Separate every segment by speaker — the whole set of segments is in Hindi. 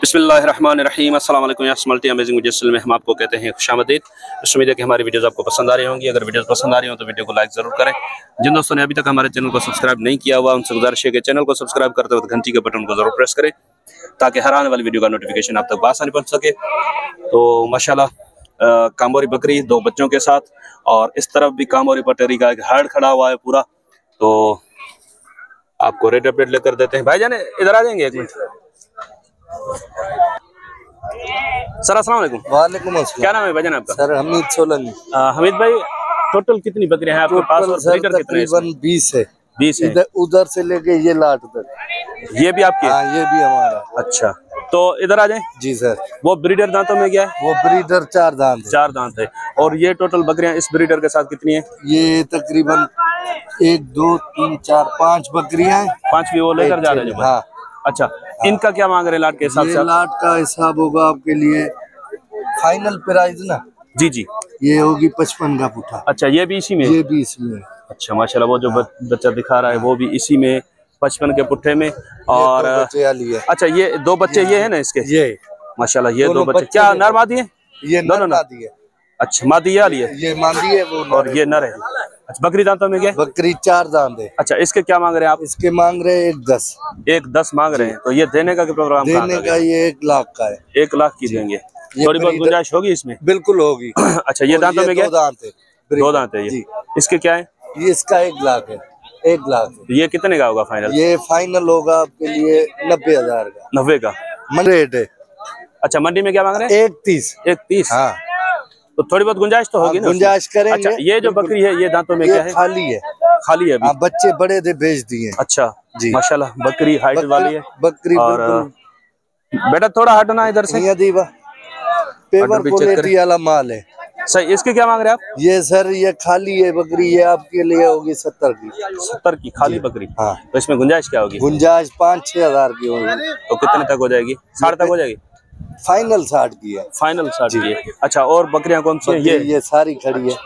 Speaker 1: बिस्मिल्लाहिर्रहमानिर्रहीम। अस्सलाम वालेकुम। मल्टी अमेजिंग मुजस्सिल में हम आपको कहते हैं खुशामदीद। उम्मीद है कि हमारी वीडियोस आपको पसंद आ रही होंगी। अगर वीडियोस पसंद आ रही हो तो वीडियो को लाइक जरूर करें। जिन दोस्तों ने अभी तक हमारे चैनल को सब्सक्राइब नहीं किया हुआ उनसे गुजारिश है कि चैनल को सब्सक्राइब करते वक्त घंटी के बटन को जरूर प्रेस करें ताकि हर आने वाली वीडियो का नोटिफिकेशन आप तक बआसानी पहुंच सके। तो माशाल्लाह कामोरी बकरी दो बच्चों के साथ, और इस तरफ भी कामोरी पटेरी का एक हर्ड खड़ा हुआ है पूरा। तो आपको रेट अपडेट लेकर देते हैं। भाईजान इधर आ जाएंगे एक मिनट। सर अस्सलाम वालेकुम।
Speaker 2: वालेकुम अस्सलाम।
Speaker 1: क्या नाम है भाईजान आपका?
Speaker 2: सर हमीद सोलंकी।
Speaker 1: हमीद भाई, टोटल कितनी बकरियां हैं आपके पास और ब्रीडर कितने हैं?
Speaker 2: तकरीबन 20 है।
Speaker 1: 20 है।
Speaker 2: उधर से लेके ये लाट तक।
Speaker 1: ये भी आपके?
Speaker 2: हाँ, ये भी हमारा।
Speaker 1: अच्छा, तो इधर आ जाएं।
Speaker 2: जी सर।
Speaker 1: वो ब्रीडर दांतों में क्या है?
Speaker 2: वो ब्रीडर 4 दांत है।
Speaker 1: 4 दांत है। और ये टोटल बकरियां इस ब्रीडर के साथ कितनी है?
Speaker 2: ये तकरीबन 1 2 3 4 5 बकरियां हैं।
Speaker 1: 5 भी वो लेकर जा रहे हैं?
Speaker 2: हाँ।
Speaker 1: अच्छा, इनका क्या मांग रहे हैं लाट के हिसाब से?
Speaker 2: लाट का हिसाब होगा आपके लिए फाइनल प्राइस ना।
Speaker 1: जी जी, ये
Speaker 2: होगी 55 का पुट्ठा।
Speaker 1: अच्छा, ये भी इसी में?
Speaker 2: ये भी इसमें।
Speaker 1: अच्छा माशाल्लाह, वो जो बच्चा दिखा रहा है वो भी इसी में 55 के पुट्ठे में। और अच्छा, ये 2 बच्चे ये है ना इसके? ये माशाल्लाह, ये 2 बच्चे क्या नर मादी है?
Speaker 2: ये नर मादी है।
Speaker 1: अच्छा, मादी वाली है? ये
Speaker 2: मादी है वो,
Speaker 1: और ये नर है। अच्छा, बकरी दांतों में क्या? बकरी 4 दांत है। अच्छा, इसके क्या मांग रहे हैं आप?
Speaker 2: इसके मांग रहे हैं 1,10
Speaker 1: मांग रहे हैं। तो ये देने का क्या प्रोग्राम?
Speaker 2: देने का ये 1 लाख का है।
Speaker 1: 1 लाख की देंगे। थोड़ी बहुत गुंजाइश होगी इसमें?
Speaker 2: बिल्कुल होगी।
Speaker 1: अच्छा, ये दांतों में क्या?
Speaker 2: 2 दांत है।
Speaker 1: 2 दांत है ये। इसके क्या है?
Speaker 2: ये इसका 1 लाख है। 1 लाख।
Speaker 1: ये कितने का होगा फाइनल?
Speaker 2: ये फाइनल होगा आपके लिए 90,000 का।
Speaker 1: 90 का
Speaker 2: रेट है।
Speaker 1: अच्छा, मंडी में क्या मांग रहे हैं?
Speaker 2: 1,30।
Speaker 1: हाँ, तो थोड़ी बहुत गुंजाइश तो होगी ना?
Speaker 2: गुंजाइश करेंगे।
Speaker 1: अच्छा, ये जो बकरी है ये दांतों में क्या है?
Speaker 2: खाली है।
Speaker 1: खाली है अभी?
Speaker 2: बच्चे बड़े थे, भेज दिए।
Speaker 1: अच्छा जी, माशाल्लाह बकरी हाइट वाली है।
Speaker 2: बकरी
Speaker 1: और बेटा थोड़ा हटना इधर से।
Speaker 2: पेपर क्वालिटी वाला माल है।
Speaker 1: सही। इसके क्या मांग रहे हैं आप?
Speaker 2: ये सर ये खाली है बकरी, ये आपके लिए होगी 70 की।
Speaker 1: 70 की खाली बकरी?
Speaker 2: हाँ।
Speaker 1: तो इसमें गुंजाइश क्या होगी?
Speaker 2: गुंजाइश 5-6 हजार की होगी।
Speaker 1: तो कितने तक हो जाएगी? 60 तक हो जाएगी?
Speaker 2: फाइनल 60 की है।
Speaker 1: फाइनल 60 की है। अच्छा, और बकरियां कौन सी हैं?
Speaker 2: ये सारी खड़ी है।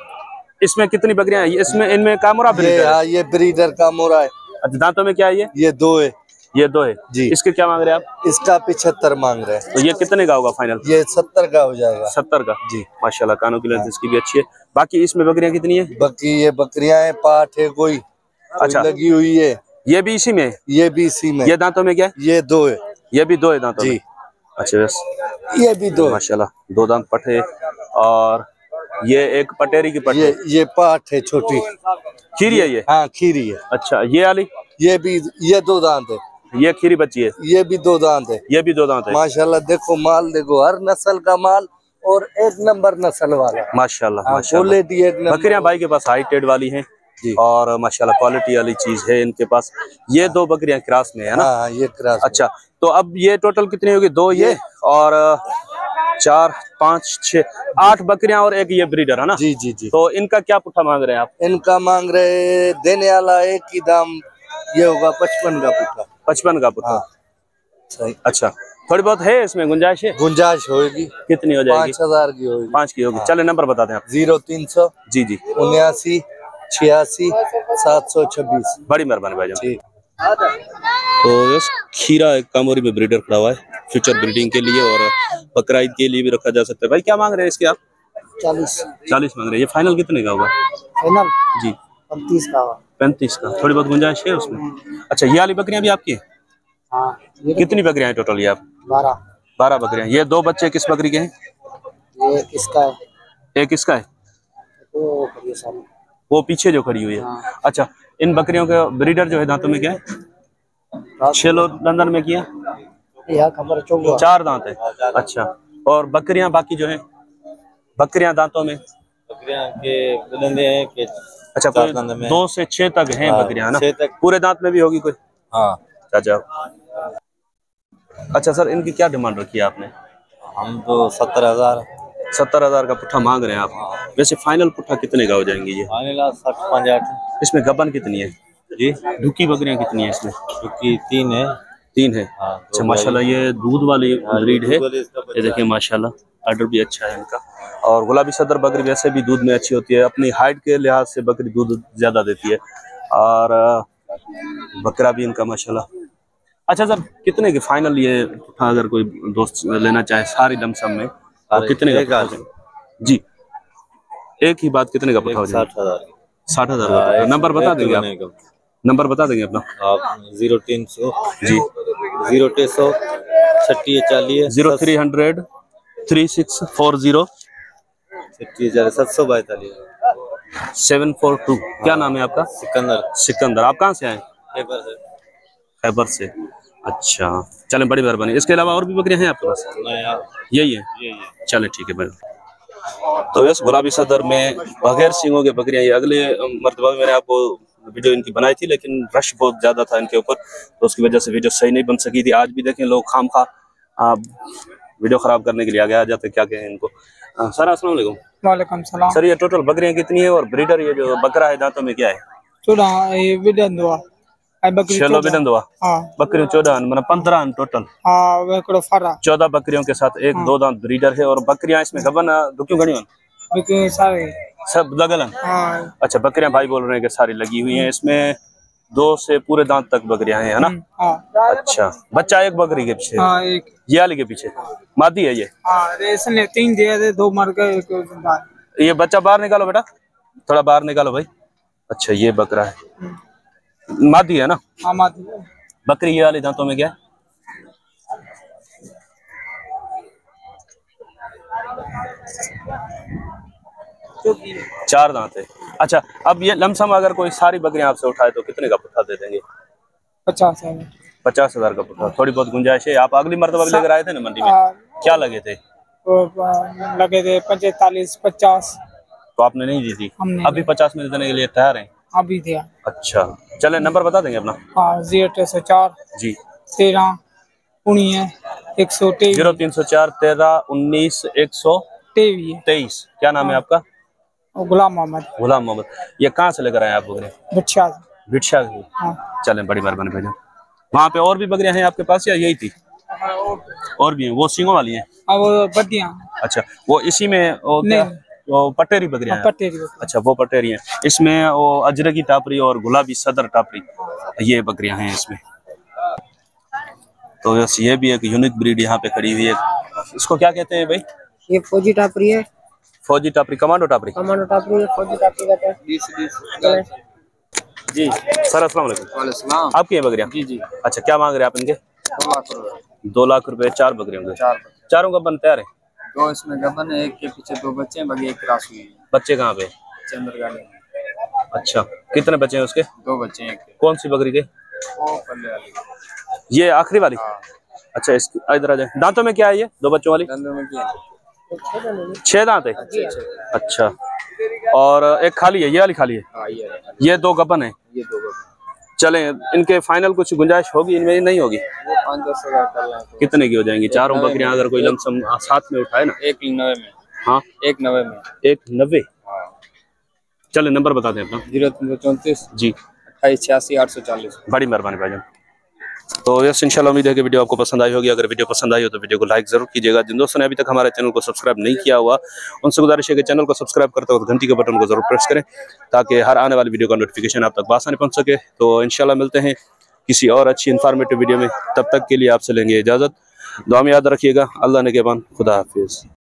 Speaker 1: इसमें कितनी बकरियां हैं? इसमें इनमें कामोरा ब्रीडर है?
Speaker 2: ये ब्रीडर कामोरा है।
Speaker 1: अच्छा, दांतों में क्या है ये? ये
Speaker 2: 2 है।
Speaker 1: ये 2 है जी। इसके क्या मांग रहे हैं आप?
Speaker 2: इसका 75 मांग रहे हैं।
Speaker 1: तो ये कितने का होगा फाइनल?
Speaker 2: ये 70 का हो जाएगा।
Speaker 1: 70 का जी। माशाल्लाह, कानों की लेंथ इसकी भी अच्छी है। बाकी इसमें बकरियां कितनी है?
Speaker 2: ये बकरियां हैं, पाठ है कोई। अच्छा, लगी हुई है।
Speaker 1: ये भी इसी में?
Speaker 2: ये भी इसी में।
Speaker 1: ये दांतों में क्या है? ये
Speaker 2: 2 है।
Speaker 1: ये भी 2 है दांतों
Speaker 2: जी।
Speaker 1: में? अच्छा, बस
Speaker 2: ये भी 2
Speaker 1: माशाल्लाह, 2 दांत पटे। और ये एक पटेरी की पटे।
Speaker 2: ये पाठ है छोटी।
Speaker 1: खीरी है ये?
Speaker 2: हाँ, खीरी है।
Speaker 1: अच्छा, ये वाली?
Speaker 2: ये भी 2 दांत है।
Speaker 1: ये खीरी बच्ची है? ये
Speaker 2: भी 2 दांत है।
Speaker 1: ये भी 2 दांत है।
Speaker 2: माशाल्लाह, देखो माल, देखो हर नस्ल का माल और 1 नंबर नस्ल वाला।
Speaker 1: माशाल्लाह
Speaker 2: माशाल्लाह।
Speaker 1: बकरियां भाई के पास हाइटेड वाली हैं और माशाल्लाह क्वालिटी वाली चीज है इनके पास। ये 2 बकरियां क्रॉस में है ना?
Speaker 2: हाँ, ये क्रॉस।
Speaker 1: अच्छा, तो अब ये टोटल कितनी होगी? 2 ये और 4 5 6 8 बकरियां और एक ये ब्रीडर है ना?
Speaker 2: जी जी जी।
Speaker 1: तो इनका क्या पुट्ठा मांग रहे हैं आप?
Speaker 2: इनका मांग रहे देने वाला एक ही दाम ये होगा 55 का पुट्ठा।
Speaker 1: 55 का पुट्ठा।
Speaker 2: हाँ। सही।
Speaker 1: अच्छा, थोड़ी बहुत है इसमें गुंजाइश है?
Speaker 2: गुंजाइश होगी।
Speaker 1: कितनी हो जाएगी?
Speaker 2: 5,000 की होगी।
Speaker 1: 5 की होगी। चले नंबर बता दें आप।
Speaker 2: 0300
Speaker 1: जी जी
Speaker 2: 79 86 726।
Speaker 1: बड़ी मेहरबानी भाईजान। तो बस खीरा एक कामोरी में ब्रीडर खड़ा हुआ है फ्यूचर ब्रीडिंग के लिए और बकरा ईद के लिए भी रखा जा सकता है। भाई क्या मांग रहे हैं इसके आप?
Speaker 2: 40
Speaker 1: मांग रहे हैं। ये फाइनल कितने का होगा?
Speaker 2: फाइनल
Speaker 1: जी
Speaker 2: 35 का।
Speaker 1: 35 का। थोड़ी बहुत गुंजाइश है उसमें? अच्छा, ये वाली बकरियां भी आपकी है?
Speaker 2: हाँ।
Speaker 1: कितनी बकरियां हैं टोटल? ये आप 12 बकरियां। ये 2 बच्चे किस बकरी के हैं?
Speaker 2: ये किसका है?
Speaker 1: एक इसका है, वो पीछे जो खड़ी हुई है।
Speaker 2: हाँ।
Speaker 1: अच्छा, इन बकरियों के ब्रीडर जो है दांतों में क्या है? 6 दंदन में किया? 4 दांत है। अच्छा, और बकरियां बाकी जो है बकरियां दांतों में?
Speaker 3: बकरियां के दंदे हैं कि
Speaker 1: अच्छा, 2 से 6 तक हैं बकरियां ना? पूरे दांत में भी होगी कोई?
Speaker 3: हाँ।
Speaker 1: अच्छा सर, इनकी क्या डिमांड रखी है आपने?
Speaker 3: हम तो 70,000
Speaker 1: का पुट्ठा मांग रहे हैं आप। वैसे फाइनल पुट्ठा कितने का हो जाएंगे ये?
Speaker 3: फाइनल 60-65।
Speaker 1: इसमें गबन कितनी है
Speaker 3: जी?
Speaker 1: ढुकी बकरियां कितनी है इसमें?
Speaker 3: ढुकी 3 है।
Speaker 1: 3 है। अच्छा, माशाल्लाह ये दूध वाली ब्रीड है। ये देखिए माशाल्लाह, आर्डर भी अच्छा है इनका। और गुलाबी सदर बकरी वैसे भी दूध में अच्छी होती है, अपनी हाइट के लिहाज से बकरी दूध ज्यादा देती है। और बकरा भी इनका माशाल्लाह अच्छा सर, कितने के फाइनल ये अगर कोई दोस्त लेना चाहे सारी लमसम में तो कितने का पट्ठा हो? जी, एक ही बात, कितने का पट्ठा हो जाएगा? 60,000 का पट्ठा। नंबर बता देंगे आप? नंबर बता देंगे अपना
Speaker 3: आप 0300
Speaker 1: जी
Speaker 3: 0300 3640
Speaker 1: 0300 3640
Speaker 3: 742
Speaker 1: 742। क्या नाम है आपका?
Speaker 3: सिकंदर।
Speaker 1: सिकंदर। आप कहाँ से आए? खैबर से। अच्छा, चले, बड़ी मेहरबानी। इसके अलावा और भी बकरियां हैं आपके पास? यही है। चले ठीक है भाई। तो यस, गुलाबी सदर में बगैर सींगों के बकरियां, ये अगले मरतबा में मैंने आपको वीडियो इनकी बनाई थी, लेकिन रश बहुत ज्यादा था इनके ऊपर, तो उसकी वजह से वीडियो सही नहीं बन सकी थी। आज भी देखें लोग खामखा वीडियो खराब करने के लिए आगे आ जाते, क्या कहें इनको। सर अस्सलाम वालेकुम।
Speaker 4: वालेकुम सलाम।
Speaker 1: सर, ये टोटल बकरियां कितनी है और ब्रीडर ये जो बकरा है दांतों में क्या है?
Speaker 4: 14 ये विदंदवा आई बकरी
Speaker 1: 14 विदंदवा।
Speaker 4: हां,
Speaker 1: बकरी 14 मतलब 15 टोटल।
Speaker 4: हां, वे कड़ो फरा
Speaker 1: 14 बकरियों के साथ एक 2 दांत ब्रीडर है। और बकरियां इसमें गबन दुक्यों गणियों
Speaker 4: बिके सारे
Speaker 1: सब लगलन।
Speaker 4: हां।
Speaker 1: अच्छा, बकरियां भाई बोल रहे हैं कि सारी लगी हुई हैं इसमें, 2 से पूरे दांत तक बकरियां हैं, है ना?
Speaker 4: हां।
Speaker 1: अच्छा, बच्चा एक बकरी के पीछे?
Speaker 4: हां, एक
Speaker 1: ये वाली के पीछे मादी है ये?
Speaker 4: हां, इसने 3 दिए थे, 2 मर गए, एक जिंदा है।
Speaker 1: ये बच्चा बाहर निकालो बेटा, थोड़ा बाहर निकालो भाई। अच्छा, ये बकरा है, मादी है ना?
Speaker 4: हां, मादी
Speaker 1: बकरी ये वाली दांतों में क्या है?
Speaker 4: चौकी
Speaker 1: 4 दांत है। अच्छा, अब ये लमसम अगर कोई सारी बकरियां आपसे उठाए तो कितने का पुट्ठा दे देंगे?
Speaker 4: 50 है।
Speaker 1: 50,000 का पुट्ठा। थोड़ी बहुत गुंजाइश है। आप अगली मरतबा भी लेकर आए थे ना मंडी में, क्या लगे थे?
Speaker 4: वो लगे थे 45 50।
Speaker 1: तो आपने नहीं दी थी? अभी 50 में देने के लिए तैयार हैं?
Speaker 4: अभी दिया।
Speaker 1: अच्छा, चले, नंबर बता देंगे अपना?
Speaker 4: हां, 0304
Speaker 1: जी
Speaker 4: 13 19 123
Speaker 1: 0304 13 19 123। क्या नाम है आपका?
Speaker 4: गुलाम मोहम्मद।
Speaker 1: गुलाम मोहम्मद। ये कहाँ से लेकर आए आप बकरियां?
Speaker 4: बिच्छा।
Speaker 1: बिट्शा की।
Speaker 4: हां,
Speaker 1: चलें, बड़ी मेहरबानी भाईजान। वहाँ पे और भी बकरियां हैं आपके पास या यही थी? और भी हैं? वो सींगों वाली हैं?
Speaker 4: अब बदियां।
Speaker 1: अच्छा, वो इसी में वो क्या? वो पटेरी बकरियां हैं?
Speaker 4: पटेरी।
Speaker 1: अच्छा, वो पटेरी हैं। इसमें वो अजरकी टापरी और गुलाबी सदर टापरी, ये बकरियां हैं इसमें। तो यस, ये भी एक यूनिक ब्रीड यहाँ पे खड़ी हुई है। इसको क्या कहते हैं भाई?
Speaker 4: ये फौजी टापरी है।
Speaker 1: फौजी टापरी, कमांडो टापरी?
Speaker 4: कमांडो टापरी, फौजी टापरी कहते हैं।
Speaker 1: जी सर, अस्सलाम वालेकुम।
Speaker 2: वालेकुम।
Speaker 1: आपकी है बकरियां?
Speaker 2: जी जी।
Speaker 1: अच्छा, क्या मांग रहे हैं आप इनके? 2 लाख रुपए 4 बकरियों के? चारों का बन तैयार है?
Speaker 2: 2 इसमें गबन है, एक के पीछे 2 बच्चे हैं, बाकी एक क्रॉस हुई है।
Speaker 1: बच्चे कहाँ पे?
Speaker 2: चंद्रगाड़ी।
Speaker 1: अच्छा, कितने बच्चे हैं उसके?
Speaker 2: 2 बच्चे हैं, एक के।
Speaker 1: कौन सी बकरी के?
Speaker 2: वो पल्ले वाली।
Speaker 1: ये आखिरी वाली?
Speaker 2: हाँ।
Speaker 1: अच्छा, इसकी इधर आ जाए। दांतों में क्या है ये 2 बच्चों वाली?
Speaker 2: दंदों में क्या है?
Speaker 1: 6 दांत है? अच्छा, और एक खाली है, ये वाली खाली है?
Speaker 2: हाँ,
Speaker 1: ये 2 गबन है?
Speaker 2: ये 2 गबन।
Speaker 1: चलें, इनके फाइनल कुछ गुंजाइश होगी इनमें? नहीं होगी?
Speaker 2: वो 5-10 हज़ार कर लें तो।
Speaker 1: कितने की हो जाएंगी चारों बकरियां अगर कोई लमसम साथ में उठाए ना?
Speaker 2: 190 में।
Speaker 1: हाँ,
Speaker 2: 190 में।
Speaker 1: 190। चले, नंबर बता दें अपना?
Speaker 2: 0334
Speaker 1: जी
Speaker 2: 28 86 840।
Speaker 1: बड़ी मेहरबानी भाईजान। तो यस, इंशाल्लाह उम्मीद है कि वीडियो आपको पसंद आई होगी। अगर वीडियो पसंद आई हो तो वीडियो को लाइक जरूर कीजिएगा। जिन दोस्तों ने अभी तक हमारे चैनल को सब्सक्राइब नहीं किया हुआ, उनसे गुजारिश है कि चैनल को सब्सक्राइब करते वक्त घंटी के बटन को जरूर प्रेस करें, ताकि हर आने वाली वीडियो का नोटिफिकेशन आप तक आसानी पहुंच सके। तो इंशाल्लाह मिलते हैं किसी और अच्छी इन्फॉर्मेटिव वीडियो में। तब तक के लिए आपसे लेंगे इजाज़त। दुआ में याद रखिएगा। अल्लाह ने के बान। खुदा हाफिज़।